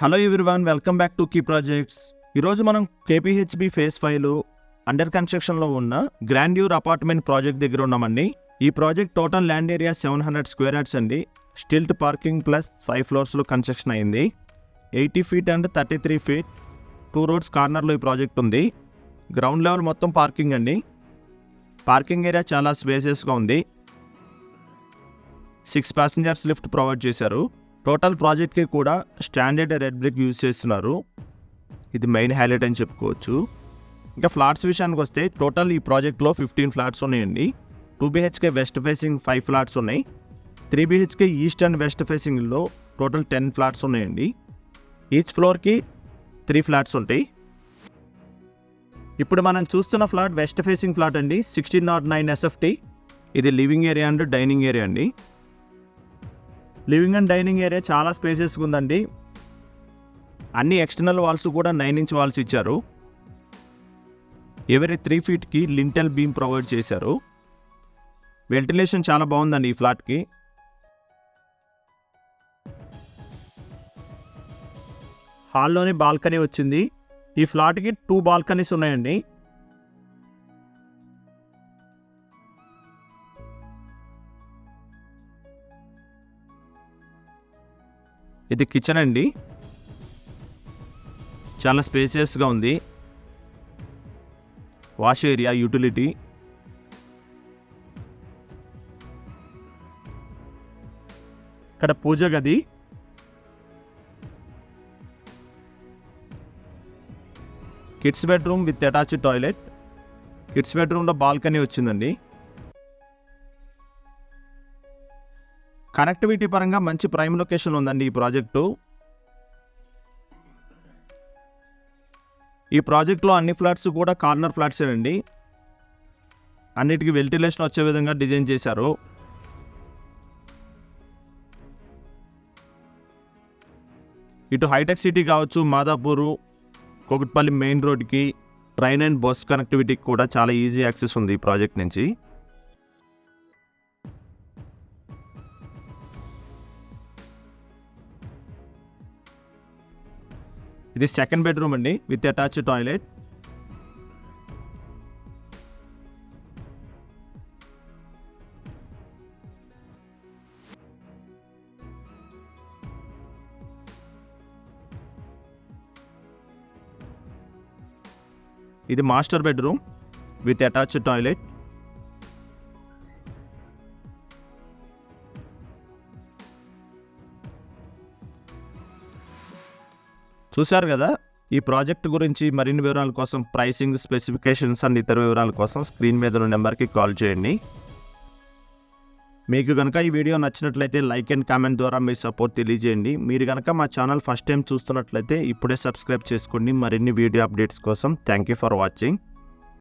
Hello everyone, welcome back to key projects. ఈరోజు మనం KPHB phase 5 under కన్స్ట్రక్షన్లో ఉన్న గ్రాండ్యూర్ అపార్ట్మెంట్ ప్రాజెక్ట్ దగ్గర ఉన్నామండి. ఈ project total land area 700 square yards అండి. స్టిల్ట్ పార్కింగ్ ప్లస్ 5 ఫ్లోర్స్లో కన్స్ట్రక్షన్ అయింది. 80 feet అండ్ 33 feet 2 roads కార్నర్లో ఈ ప్రాజెక్ట్ ఉంది. గ్రౌండ్ లెవెల్ మొత్తం పార్కింగ్ అండి. పార్కింగ్ ఏరియా చాలా స్పేసియస్గా ఉంది. 6 passengers లిఫ్ట్ ప్రొవైడ్ చేశారు. టోటల్ ప్రాజెక్ట్కి కూడా స్టాండర్డ్ రెడ్ బ్రిక్ యూజ్ చేస్తున్నారు. ఇది మెయిన్ హైలైట్ అని చెప్పుకోవచ్చు. ఇంకా ఫ్లాట్స్ విషయానికి వస్తే టోటల్ ఈ ప్రాజెక్ట్లో 15 ఫ్లాట్స్ ఉన్నాయండి. 2 BHK వెస్ట్ ఫేసింగ్ 5 ఫ్లాట్స్ ఉన్నాయి. 3 BHK ఈస్ట్ అండ్ వెస్ట్ ఫేసింగ్లో టోటల్ 10 ఫ్లాట్స్ ఉన్నాయండి. ఈచ్ ఫ్లోర్కి 3 ఫ్లాట్స్ ఉంటాయి. ఇప్పుడు మనం చూస్తున్న ఫ్లాట్ వెస్ట్ ఫేసింగ్ ఫ్లాట్ అండి. 1609 SFT. ఇది living area and dining area అండి. లివింగ్ అండ్ డైనింగ్ ఏరియా చాలా స్పేసెస్గా ఉందండి. అన్ని ఎక్స్టర్నల్ వాల్స్ కూడా 9 inch వాల్స్ ఇచ్చారు. ఎవరీ 3 feetకి లింటెల్ బీమ్ ప్రొవైడ్ చేశారు. వెంటిలేషన్ చాలా బాగుందండి ఈ ఫ్లాట్కి. హాల్లోనే బాల్కనీ వచ్చింది. ఈ ఫ్లాట్కి 2 బాల్కనీస్ ఉన్నాయండి. ఇది కిచెన్ అండి. చాలా స్పేసియస్గా ఉంది. Wash area, utility. ఇక్కడ పూజ గది. Kids bedroom with attached toilet. Kids బెడ్రూమ్లో బాల్కనీ వచ్చిందండి. కనెక్టివిటీ పరంగా మంచి ప్రైమ్ లొకేషన్ ఉందండి ఈ ప్రాజెక్టు. ఈ ప్రాజెక్ట్లో అన్ని ఫ్లాట్స్ కూడా కార్నర్ ఫ్లాట్స్ అండి. అన్నిటికీ వెంటిలేషన్ వచ్చే విధంగా డిజైన్ చేశారు. ఇటు హైటెక్ సిటీ కావచ్చు, మాదాపూరు, కోకట్పల్లి మెయిన్ రోడ్కి, ట్రైన్ అండ్ బస్ కనెక్టివిటీకి కూడా చాలా ఈజీ యాక్సెస్ ఉంది ఈ ప్రాజెక్ట్ నుంచి. ఇది సెకండ్ బెడ్రూమ్ అండి విత్ అటాచ్డ్ టాయిలెట్. ఇది master bedroom with attached toilet. చూశారు కదా. ఈ ప్రాజెక్ట్ గురించి మరిన్ని వివరాల కోసం, ప్రైసింగ్, స్పెసిఫికేషన్స్ అండ్ ఇతర వివరాల కోసం స్క్రీన్ మీద ఉన్న నెంబర్కి కాల్ చేయండి. మీకు కనుక ఈ వీడియో నచ్చినట్లయితే లైక్ అండ్ కామెంట్ ద్వారా మీ సపోర్ట్ తెలియజేయండి. మీరు కనుక మా ఛానల్ ఫస్ట్ టైం చూస్తున్నట్లయితే ఇప్పుడే సబ్స్క్రైబ్ చేసుకోండి మరిన్ని వీడియో అప్డేట్స్ కోసం. Thank you for watching.